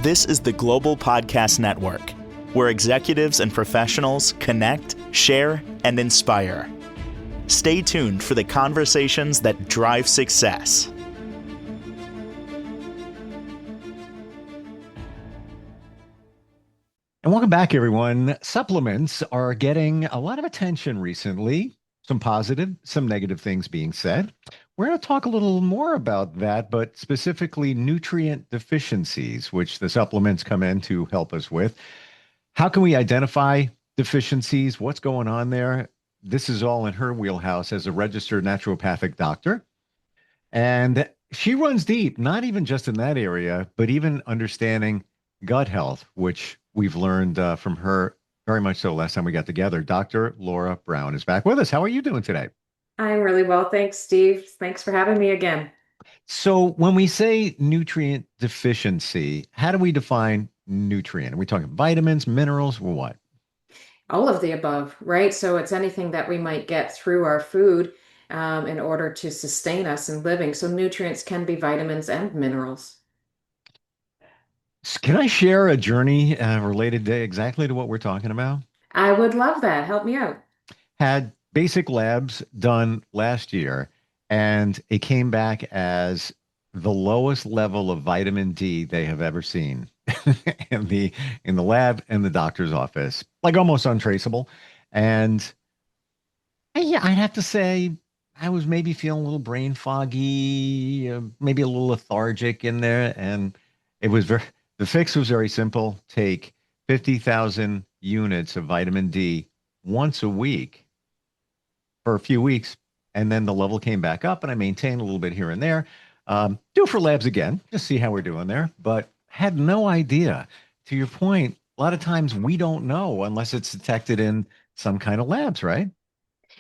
This is the Global Podcast Network, where executives and professionals connect, share, and inspire. Stay tuned for the conversations that drive success. And welcome back, everyone. Supplements are getting a lot of attention recently. Some positive, some negative things being said. We're going to talk a little more about that, but specifically nutrient deficiencies, which the supplements come in to help us with. How can we identify deficiencies? What's going on there? This is all in her wheelhouse as a registered naturopathic doctor. And she runs deep, not even just in that area, but even understanding gut health, which we've learned from her very much so last time we got together. Dr. Laura Brown is back with us. How are you doing today? I'm really well, thanks, Steve. Thanks for having me again. So when we say nutrient deficiency, how do we define nutrient? Are we talking vitamins, minerals, or what? All of the above, right? So it's anything that we might get through our food in order to sustain us in living. So nutrients can be vitamins and minerals. Can I share a journey related to exactly to what we're talking about? I would love that. Help me out. Had basic labs done last year, and it came back as the lowest level of vitamin D they have ever seen in the lab and the doctor's office, like almost untraceable. And yeah, I'd have to say I was maybe feeling a little brain foggy, maybe a little lethargic in there, and the fix was very simple. Take 50,000 units of vitamin D once a week for a few weeks, and then the level came back up, and I maintained a little bit here and there. Do it for labs again, just see how we're doing there, but had no idea. To your point, a lot of times we don't know unless it's detected in some kind of labs, right?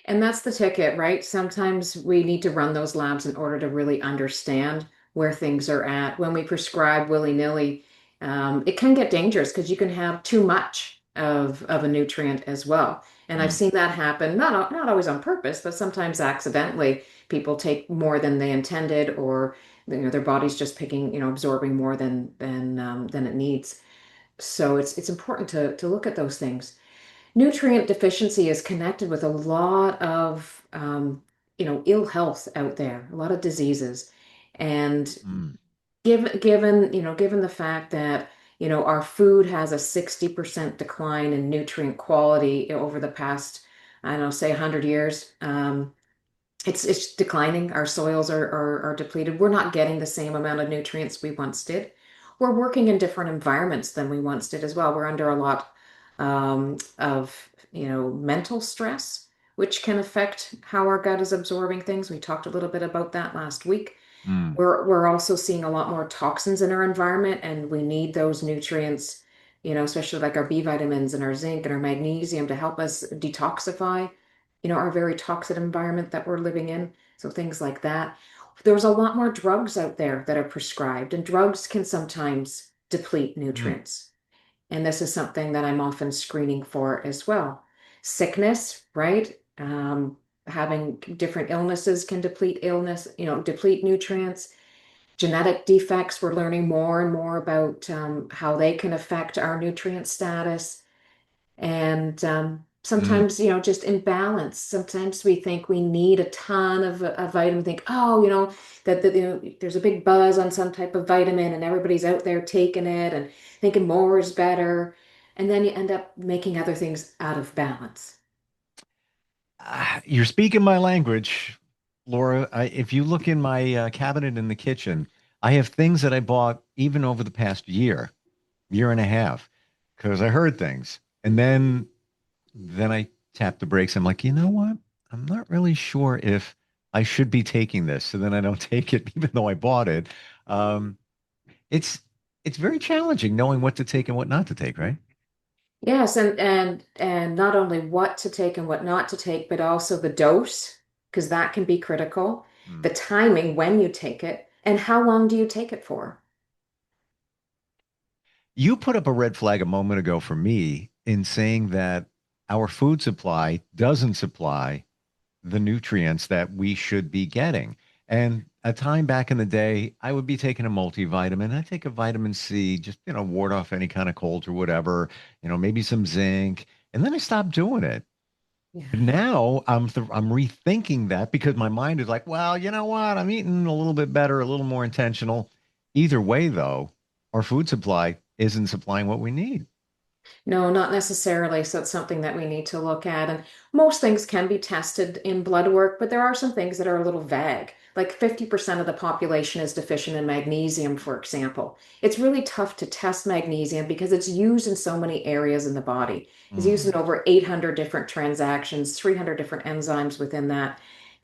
And that's the ticket, right? Sometimes we need to run those labs in order to really understand where things are at. When we prescribe willy-nilly, it can get dangerous because you can have too much of a nutrient as well. And I've Mm. seen that happen, not always on purpose, but sometimes accidentally. People take more than they intended, or their body's just picking, absorbing more than it needs. So it's important to look at those things. Nutrient deficiency is connected with a lot of ill health out there, a lot of diseases, and Mm. given the fact that our food has a 60% decline in nutrient quality over the past, I don't know, say 100 years. It's declining. Our soils are depleted. We're not getting the same amount of nutrients we once did. We're working in different environments than we once did as well. We're under a lot of mental stress, which can affect how our gut is absorbing things. We talked a little bit about that last week. Mm. We're also seeing a lot more toxins in our environment, and we need those nutrients, especially like our B vitamins and our zinc and our magnesium to help us detoxify, our very toxic environment that we're living in. So things like that. There's a lot more drugs out there that are prescribed, and drugs can sometimes deplete Mm. nutrients. And this is something that I'm often screening for as well. Sickness, right? Having different illnesses can deplete nutrients. Genetic defects, we're learning more and more about how they can affect our nutrient status. And Mm. sometimes, just imbalance. Sometimes we think we need a ton of a vitamin, think, oh, that there's a big buzz on some type of vitamin and everybody's out there taking it and thinking more is better. And then you end up making other things out of balance. You're speaking my language, Laura. If you look in my cabinet in the kitchen, I have things that I bought even over the past year and a half, because I heard things. And then I tapped the brakes. I'm like, you know what? I'm not really sure if I should be taking this. So then I don't take it, even though I bought it. Um, it's it's very challenging knowing what to take and what not to take, right? Yes, and not only what to take and what not to take, but also the dose, because that can be critical, Hmm. the timing when you take it, and how long do you take it for? You put up a red flag a moment ago for me in saying that our food supply doesn't supply the nutrients that we should be getting. And a time back in the day, I would be taking a multivitamin. I take a vitamin C, just, ward off any kind of colds or whatever, maybe some zinc. And then I stopped doing it. Yeah. But now I'm rethinking that because my mind is like, well, you know what? I'm eating a little bit better, a little more intentional. Either way, though, our food supply isn't supplying what we need. No, not necessarily. So it's something that we need to look at. And most things can be tested in blood work, but there are some things that are a little vague. Like 50% of the population is deficient in magnesium, for example. It's really tough to test magnesium because it's used in so many areas in the body. It's used in Hmm. over 800 different transactions, 300 different enzymes within that.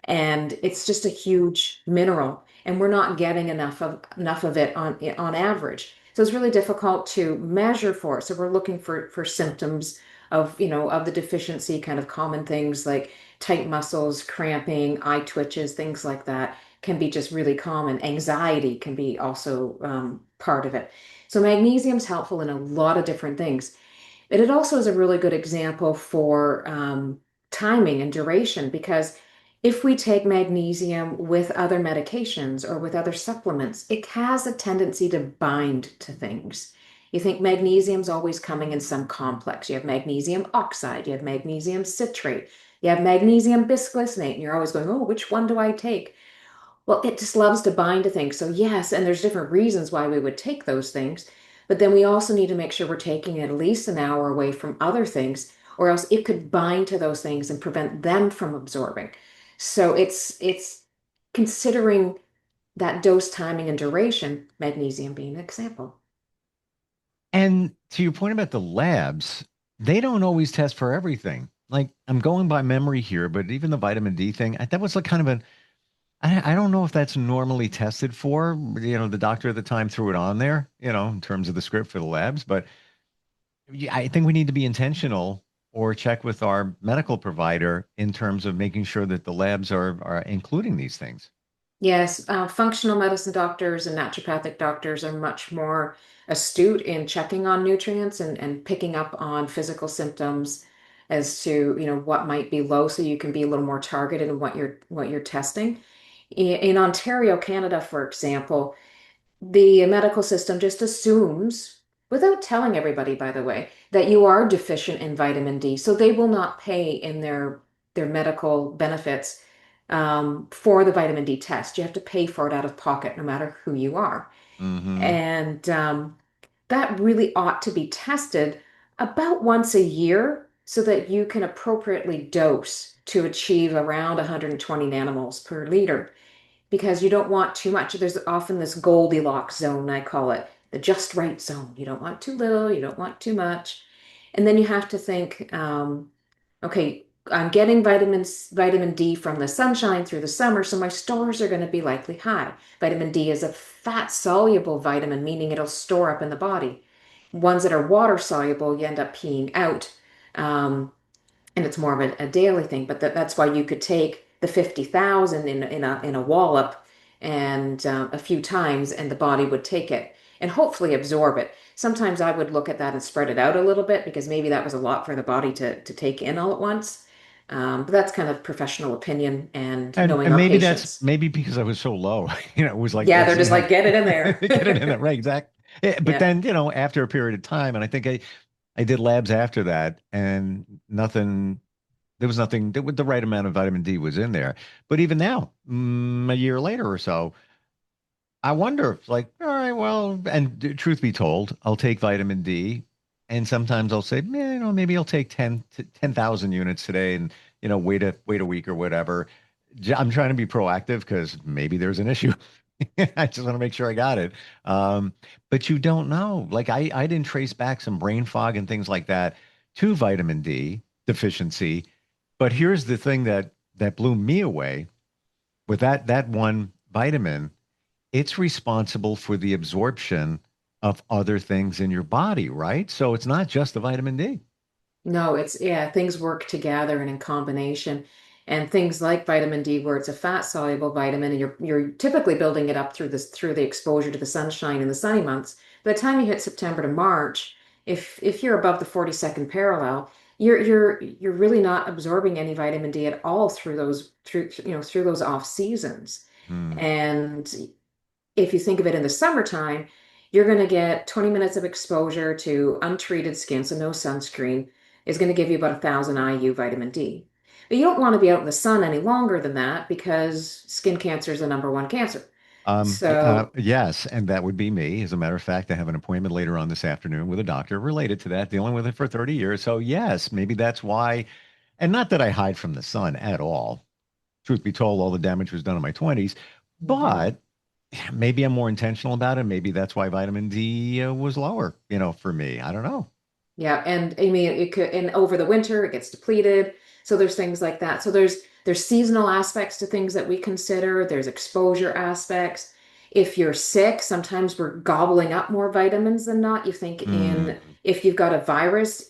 And it's just a huge mineral, and we're not getting enough of it on average. So it's really difficult to measure for. So we're looking for symptoms of the deficiency, kind of common things like tight muscles, cramping, eye twitches, things like that can be just really common. Anxiety can be also part of it. So magnesium's helpful in a lot of different things. But it also is a really good example for timing and duration because if we take magnesium with other medications or with other supplements, it has a tendency to bind to things. You think magnesium's always coming in some complex. You have magnesium oxide, you have magnesium citrate, you have magnesium bisglycinate, and you're always going, oh, which one do I take? Well, it just loves to bind to things. So, yes, and there's different reasons why we would take those things. But then we also need to make sure we're taking at least an hour away from other things, or else it could bind to those things and prevent them from absorbing. So it's considering that dose timing and duration, magnesium being an example. And to your point about the labs, they don't always test for everything. Like I'm going by memory here, but even the vitamin D thing, that was like kind of I don't know if that's normally tested for. The doctor at the time threw it on there, in terms of the script for the labs. But yeah, I think we need to be intentional or check with our medical provider in terms of making sure that the labs are including these things. Yes, functional medicine doctors and naturopathic doctors are much more astute in checking on nutrients and picking up on physical symptoms as to, what might be low so you can be a little more targeted in what you're testing. In Ontario, Canada, for example, the medical system just assumes, without telling everybody, by the way, that you are deficient in vitamin D. So they will not pay in their medical benefits for the vitamin D test. You have to pay for it out of pocket, no matter who you are. Hmm. And that really ought to be tested about once a year so that you can appropriately dose to achieve around 120 nanomoles per liter because you don't want too much. There's often this Goldilocks zone, I call it, the just right zone. You don't want too little, you don't want too much. And then you have to think, okay, I'm getting vitamin D from the sunshine through the summer, so my stores are going to be likely high. Vitamin D is a fat soluble vitamin, meaning it'll store up in the body. Ones that are water soluble, you end up peeing out. Um, and it's more of a daily thing. But that's why you could take the 50,000 in a wallop and a few times, and the body would take it and hopefully absorb it. Sometimes I would look at that and spread it out a little bit because maybe that was a lot for the body to take in all at once. But that's kind of professional opinion and And knowing and our maybe that's patients. maybe because I was so low. It was like Yeah, it's they're just like, get it in get it there. in it right, exactly. But Yeah. then, after a period of time, and I think I did labs after that, and nothing. There was nothing. The right amount of vitamin D was in there. But even now, a year later or so, I wonder if, like, all right, well, and truth be told, I'll take vitamin D, and sometimes I'll say, yeah, maybe I'll take 10,000 units today, and wait a week or whatever. I'm trying to be proactive because maybe there's an issue. I just want to make sure I got it. Um, but you don't know. Like I didn't trace back some brain fog and things like that to vitamin D deficiency. But here's the thing that blew me away with that one vitamin. It's responsible for the absorption of other things in your body, right? So it's not just the vitamin D. No, yeah, things work together and in combination. And things like vitamin D, where it's a fat soluble vitamin, and you're typically building it up through the exposure to the sunshine in the sunny months. By the time you hit September to March, if you're above the 42nd parallel, you're really not absorbing any vitamin D at all through those off seasons. Hmm. And if you think of it in the summertime, you're going to get 20 minutes of exposure to untreated skin, so no sunscreen, is going to give you about 1,000 IU vitamin D. But you don't want to be out in the sun any longer than that because skin cancer is the number one cancer. So, Yes, and that would be me. As a matter of fact, I have an appointment later on this afternoon with a doctor related to that, dealing with it for 30 years. So, yes, maybe that's why. And not that I hide from the sun at all. Truth be told, all the damage was done in my 20s, mhm. but maybe I'm more intentional about it. Maybe that's why vitamin D was lower, for me. I don't know. Yeah, and I mean it could, and over the winter it gets depleted. So there's things like that. So there's seasonal aspects to things that we consider. There's exposure aspects. If you're sick, sometimes we're gobbling up more vitamins than not. You think in Mm. if you've got a virus,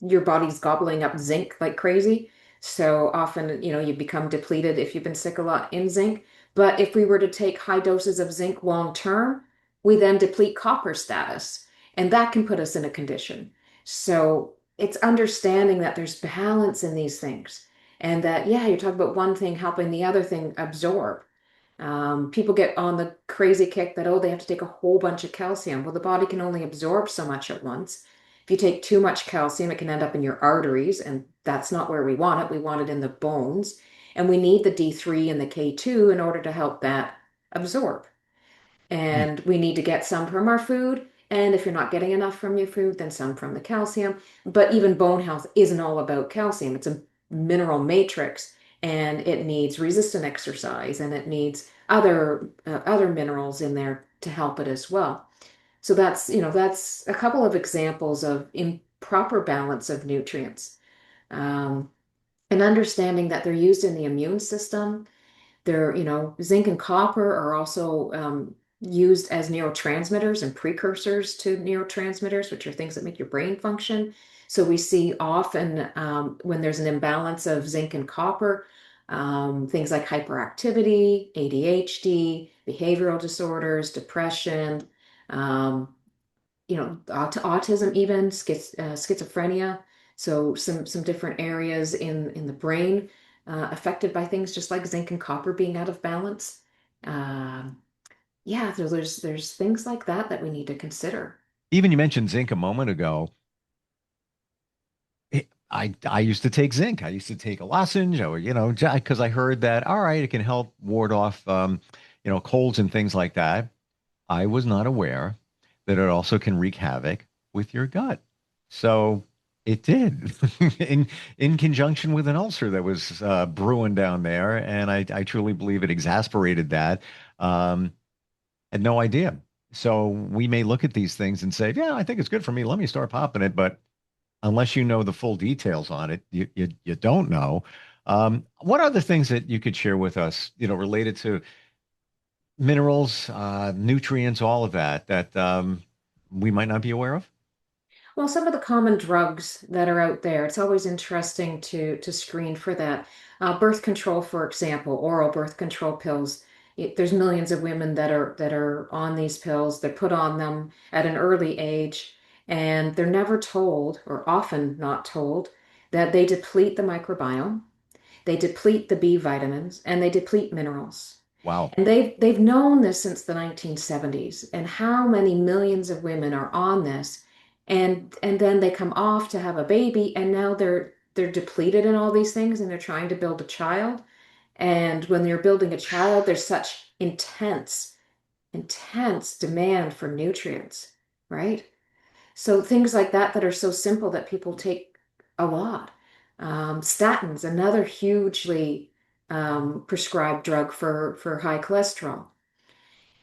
your body's gobbling up zinc like crazy. So often, you become depleted if you've been sick a lot in zinc. But if we were to take high doses of zinc long term, we then deplete copper status. And that can put us in a condition. So it's understanding that there's balance in these things. And that, yeah, you're talking about one thing helping the other thing absorb. People get on the crazy kick that, oh, they have to take a whole bunch of calcium. Well, the body can only absorb so much at once. If you take too much calcium, it can end up in your arteries, and that's not where we want it. We want it in the bones. And we need the D3 and the K2 in order to help that absorb. Mm. And we need to get some from our food. And if you're not getting enough from your food, then some from the calcium. But even bone health isn't all about calcium. It's a mineral matrix, and it needs resistant exercise, and it needs other minerals in there to help it as well. So that's a couple of examples of improper balance of nutrients. Um, and understanding that they're used in the immune system. Zinc and copper are also used as neurotransmitters and precursors to neurotransmitters, which are things that make your brain function. So we see often when there's an imbalance of zinc and copper, things like hyperactivity, ADHD, behavioral disorders, depression, um, autism, even schizophrenia. So some different areas in the brain affected by things just like zinc and copper being out of balance. Um, yeah, so there's things like that we need to consider. Even you mentioned zinc a moment ago. I used to take zinc. I used to take a lozenge, or because I heard that all right, it can help ward off colds and things like that. I was not aware that it also can wreak havoc with your gut. So it did, in conjunction with an ulcer that was brewing down there, and I truly believe it exasperated that. Um, had no idea. So we may look at these things and say, yeah, I think it's good for me. Let me start popping it, but unless you know the full details on it, you don't know. What are the things that you could share with us, related to minerals, nutrients, all of that we might not be aware of? Well, some of the common drugs that are out there, it's always interesting to screen for that. Birth control, for example, oral birth control pills. There's millions of women that are on these pills. They're put on them at an early age, and they're never told, or often not told, that they deplete the microbiome, they deplete the B vitamins, and they deplete minerals. Wow. And they've known this since the 1970s. And how many millions of women are on this? And then they come off to have a baby, and now they're depleted in all these things, and they're trying to build a child. And when you're building a child, there's such intense demand for nutrients, right? So things like that are so simple that people take a lot. Statins, another hugely prescribed drug for high cholesterol.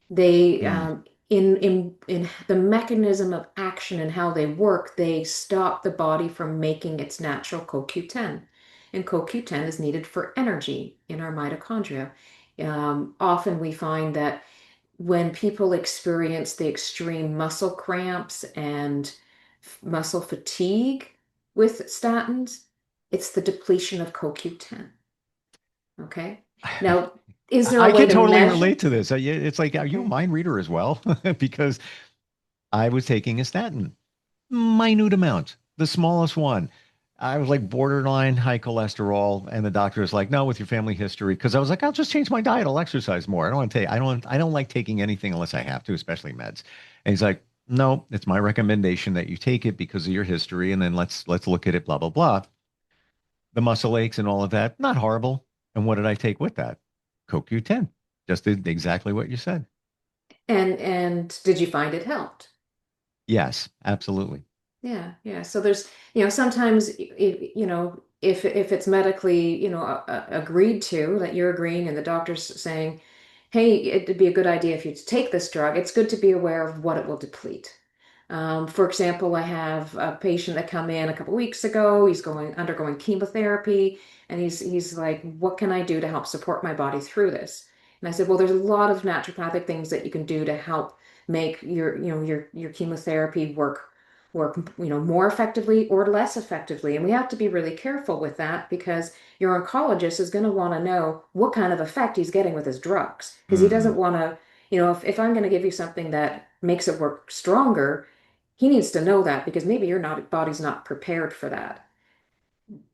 They Hmm. in the mechanism of action and how they work, they stop the body from making its natural CoQ10. And CoQ10 is needed for energy in our mitochondria. Often we find that when people experience the extreme muscle cramps and muscle fatigue with statins, it's the depletion of CoQ10. Okay. Now, is there a I way can to totally measure? relate to this. Yeah, it's like, are you a Okay. mind reader as well? Because I was taking a statin, minute amount, the smallest one. I was like borderline high cholesterol, and the doctor was like, "No, with your family history." Because I was like, "I'll just change my diet. I'll exercise more. I don't want to take. I don't like taking anything unless I have to, especially meds." And he's like, "No, it's my recommendation that you take it because of your history, and then let's look at it. Blah blah blah. The muscle aches and all of that, not horrible. And what did I take with that? CoQ10, just did exactly what you said. And did you find it helped? Yes, absolutely. Yeah, yeah. So there's, sometimes, if it's medically, agreed to, that you're agreeing and the doctor's saying, hey, it'd be a good idea if you take this drug, it's good to be aware of what it will deplete. For example, I have a patient that come in a couple weeks ago. He's going undergoing chemotherapy, and he's like, "What can I do to help support my body through this?" And I said, "Well, there's a lot of naturopathic things that you can do to help make your chemotherapy work more effectively or less effectively." And we have to be really careful with that because your oncologist is going to want to know what kind of effect he's getting with his drugs, because he doesn't Hmm. want to, if I'm going to give you something that makes it work stronger, he needs to know that, because maybe your not body's not prepared for that,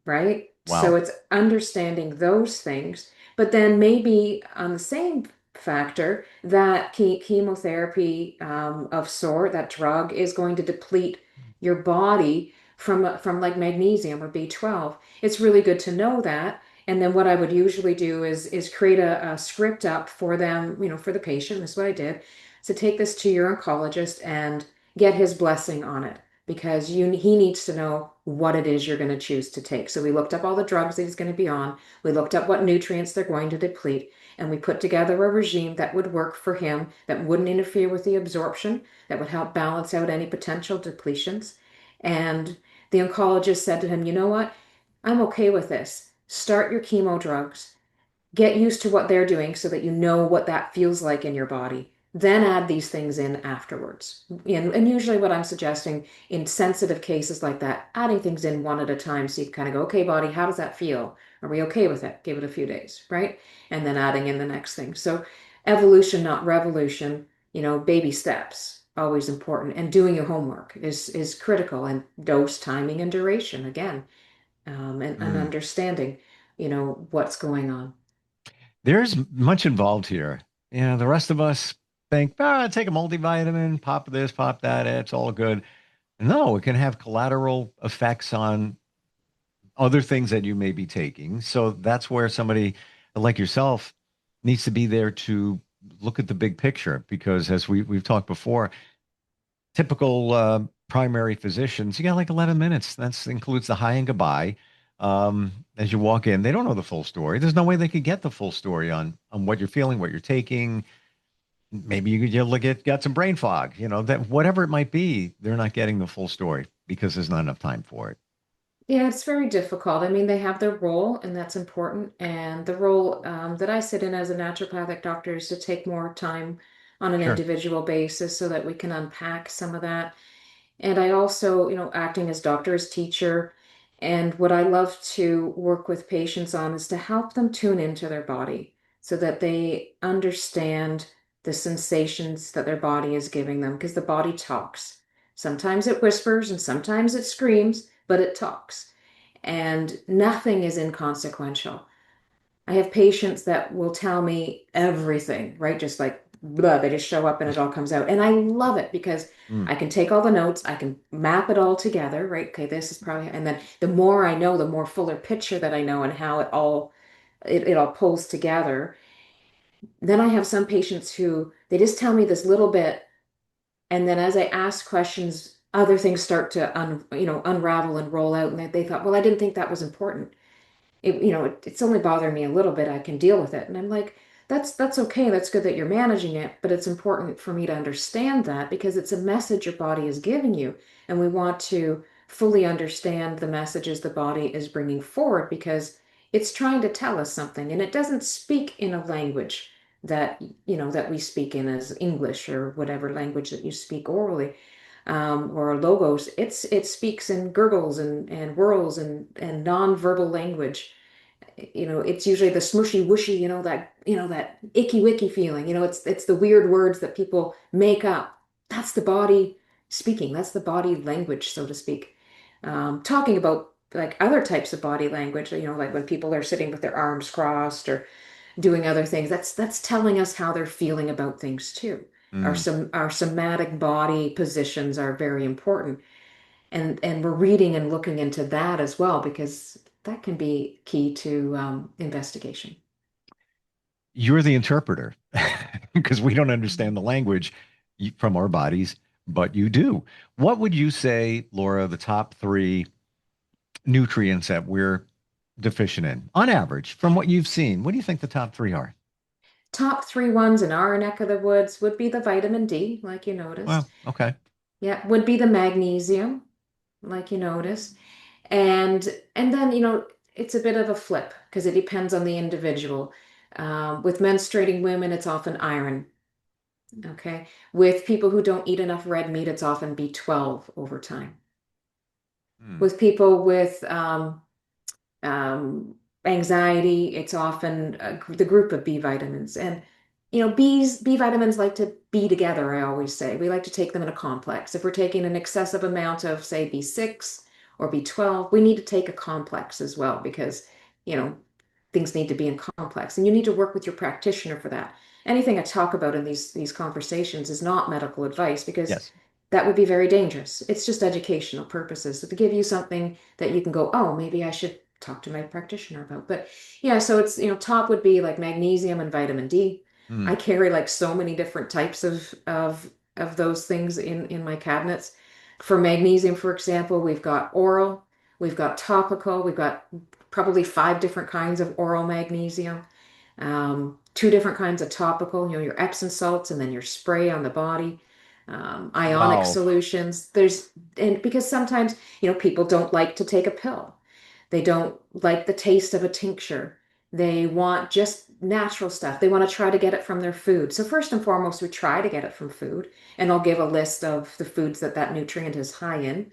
right? So Wow. it's understanding those things, but then maybe on the same factor, that chemotherapy, of sort, that drug is going to deplete your body from like magnesium or B12. It's really good to know that. And then what I would usually do is create a script up for them, for the patient. This is what I did. So take this to your oncologist and get his blessing on it, because he needs to know what it is you're going to choose to take. So we looked up all the drugs that he's going to be on. We looked up what nutrients they're going to deplete, and we put together a regime that would work for him, that wouldn't interfere with the absorption, that would help balance out any potential depletions. And the oncologist said to him, "You know what? I'm okay with this. Start your chemo drugs, get used to what they're doing so that you know what that feels like in your body. Then add these things in afterwards." And usually, what I'm suggesting in sensitive cases like that, adding things in one at a time so you kind of go, "Okay, body, how does that feel? Are we okay with it?" Give it a few days, right? And then adding in the next thing. So, evolution, not revolution, baby steps. Always important. And doing your homework is critical, and dose, timing, and duration again, and Mm. understanding, what's going on. There's much involved here. The rest of us think, take a multivitamin, pop this, pop that, it's all good. No, it can have collateral effects on other things that you may be taking. So that's where somebody like yourself needs to be there to look at the big picture. Because as we've talked before, typical primary physicians, you got like 11 minutes. That includes the hi and goodbye. As you walk in, they don't know the full story. There's no way they could get the full story on what you're feeling, what you're taking. Maybe you look at got some brain fog, that whatever it might be, they're not getting the full story because there's not enough time for it. Yeah, it's very difficult. I mean, they have their role, and that's important. And the role, that I sit in as a naturopathic doctor, is to take more time on an Sure. individual basis so that we can unpack some of that. And I also, acting as doctor, as teacher, and what I love to work with patients on is to help them tune into their body so that they understand the sensations that their body is giving them, because the body talks. Sometimes it whispers and sometimes it screams, but it talks. And nothing is inconsequential. I have patients that will tell me everything, right? Just like blah, they just show up and it all comes out. And I love it because Mm. I can take all the notes, I can map it all together, right? Okay, this is probably, and then the more I know, the more fuller picture that I know and how it all pulls together. Then I have some patients who they just tell me this little bit, and then as I ask questions, other things start to unravel and roll out. And they thought, well, I didn't think that was important. It's only bothering me a little bit. I can deal with it. And I'm like, that's okay. That's good that you're managing it, but it's important for me to understand that, because it's a message your body is giving you. And we want to fully understand the messages the body is bringing forward, because it's trying to tell us something, and it doesn't speak in a language that we speak in as English or whatever language that you speak orally, or logos. It speaks in gurgles and whirls and non-verbal language. It's usually the smushy whooshy, that icky wicky feeling. It's the weird words that people make up. That's the body speaking. That's the body language, so to speak. Talking about like other types of body language, like when people are sitting with their arms crossed or doing other things, that's telling us how they're feeling about things too. Mm. Our somatic body positions are very important. And we're reading and looking into that as well because that can be key to investigation. You're the interpreter because we don't understand the language from our bodies, but you do. What would you say, Laura, the top three nutrients that we're deficient in on average from what you've seen? What do you think the top three are? Top three ones in our neck of the woods would be the vitamin D, like you Well, noticed. okay. Yeah, would be the magnesium, like you noticed. And and then, it's a bit of a flip because it depends on the individual. With menstruating women, it's often iron. Okay. With people who don't eat enough red meat, it's often B12 over time. Hmm. With people with um, anxiety, it's often the group of B vitamins. And, B vitamins like to be together, I always say. We like to take them in a complex. If we're taking an excessive amount of, say, B6 or B12, we need to take a complex as well because, you know, things need to be in complex. And you need to work with your practitioner for that. Anything I talk about in these conversations is not medical advice because Yes. that would be very dangerous. It's just educational purposes. So to give you something that you can go, oh, maybe I should talk to my practitioner about. But yeah, so it's, top would be like magnesium and vitamin D. Hmm. I carry like so many different types of those things in my cabinets. For magnesium, for example, we've got oral, we've got topical, we've got probably five different kinds of oral magnesium, two different kinds of topical, your Epsom salts and then your spray on the body, ionic Wow. solutions. And because sometimes, people don't like to take a pill. They don't like the taste of a tincture. They want just natural stuff. They want to try to get it from their food. So first and foremost, we try to get it from food, and I'll give a list of the foods that nutrient is high in.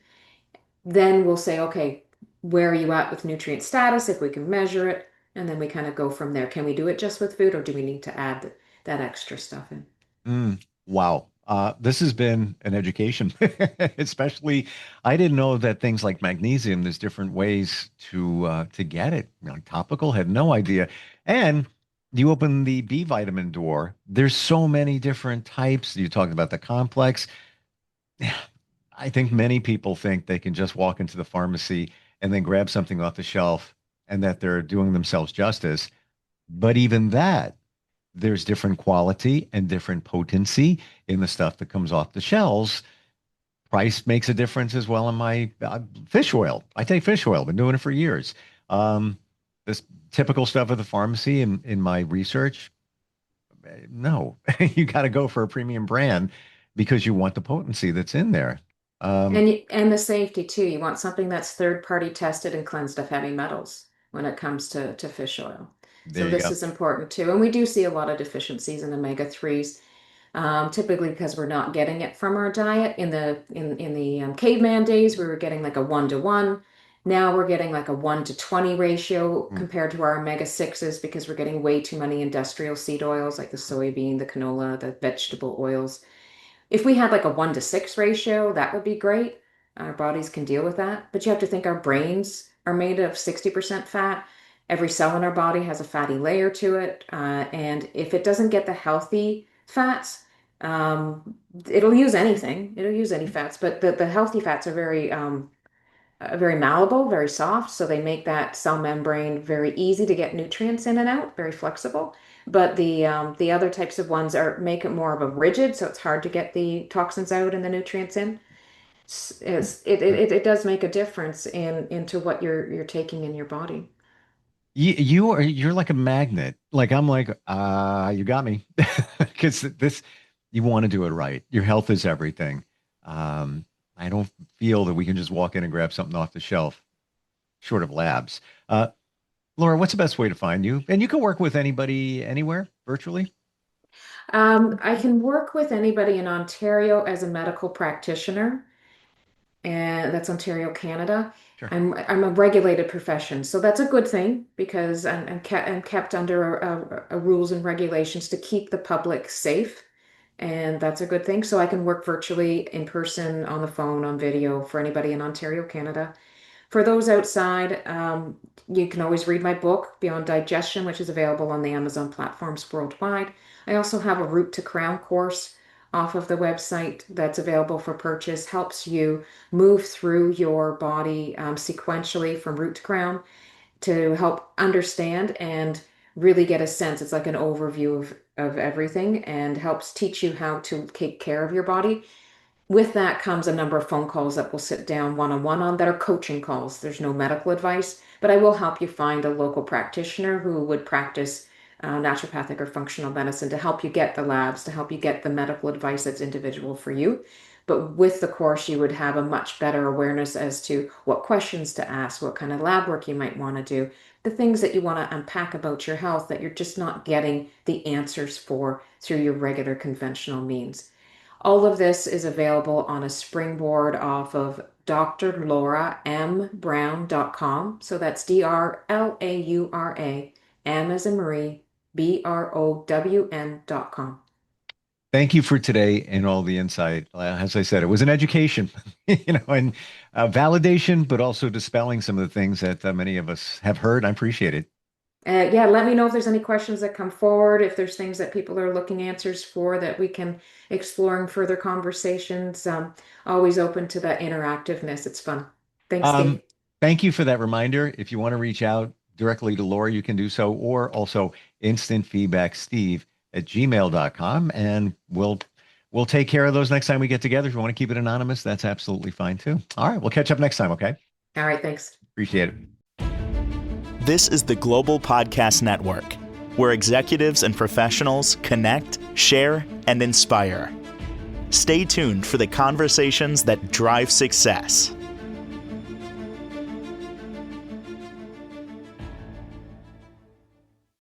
Then we'll say, okay, where are you at with nutrient status if we can measure it? And then we kind of go from there. Can we do it just with food or do we need to add that extra stuff in? Mm, wow. This has been an education, especially I didn't know that things like magnesium, there's different ways to get it. Topical, had no idea. And you open the B vitamin door, there's so many different types. You talked about the complex. I think many people think they can just walk into the pharmacy and then grab something off the shelf and that they're doing themselves justice. But even that, there's different quality and different potency in the stuff that comes off the shelves. Price makes a difference as well in my fish oil. I take fish oil, been doing it for years. This typical stuff at the pharmacy in my research, no, you got to go for a premium brand because you want the potency that's in there. Um, And the safety too. You want something that's third party tested and cleansed of heavy metals when it comes to fish oil. there So you this go. is important too. And we do see a lot of deficiencies in omega-3s, typically because we're not getting it from our diet. In the caveman days, we were getting like a 1-to-1. Now we're getting like a 1-to-20 ratio Mm. compared to our omega-6s because we're getting way too many industrial seed oils like the soybean, the canola, the vegetable oils. If we had like a 1-to-6 ratio, that would be great. Our bodies can deal with that. But you have to think our brains are made of 60% fat. Every cell in our body has a fatty layer to it. And if it doesn't get the healthy fats, it'll use anything. It'll use any fats. But the healthy fats are very malleable, very soft, so they make that cell membrane very easy to get nutrients in and out, very flexible. But the other types of ones are make it more of a rigid, so it's hard to get the toxins out and the nutrients in. It does make a difference into what you're taking in your body. You're like a magnet. Like I'm like, you got me. Because this you want to do it right. Your health is everything. Um, I don't feel that we can just walk in and grab something off the shelf, short of labs. Laura, what's the best way to find you? And you can work with anybody anywhere virtually. I can work with anybody in Ontario as a medical practitioner, and that's Ontario, Canada. Sure. I'm a regulated profession, so that's a good thing because I'm kept under a rules and regulations to keep the public safe, and that's a good thing. So I can work virtually, in person, on the phone, on video for anybody in Ontario, Canada. For those outside, you can always read my book, Beyond Digestion, which is available on the Amazon platforms worldwide. I also have a Root to Crown course off of the website that's available for purchase, helps you move through your body sequentially from root to crown to help understand and really get a sense. It's like an overview of everything and helps teach you how to take care of your body. With that comes a number of phone calls that we'll sit down one-on-one on that are coaching calls. There's no medical advice, but I will help you find a local practitioner who would practice naturopathic or functional medicine to help you get the labs, to help you get the medical advice that's individual for you. But with the course, you would have a much better awareness as to what questions to ask, what kind of lab work you might want to do, the things that you want to unpack about your health that you're just not getting the answers for through your regular conventional means. All of this is available on a springboard off of drlaurambrown.com. So that's DRLAURA, M as in Marie, BROWN.com. Thank you for today and all the insight. As I said, it was an education, and validation, but also dispelling some of the things that many of us have heard. I appreciate it. Yeah, let me know if there's any questions that come forward, if there's things that people are looking answers for that we can explore in further conversations. Always open to that interactiveness. It's fun. Thanks, Steve. Thank you for that reminder. If you want to reach out directly to Laura, you can do so, or also instantfeedbacksteve@gmail.com, and we'll take care of those next time we get together. If you want to keep it anonymous, that's absolutely fine too. All right, we'll catch up next time, okay? All right, thanks. Appreciate it. This is the Global Podcast Network, where executives and professionals connect, share, and inspire. Stay tuned for the conversations that drive success.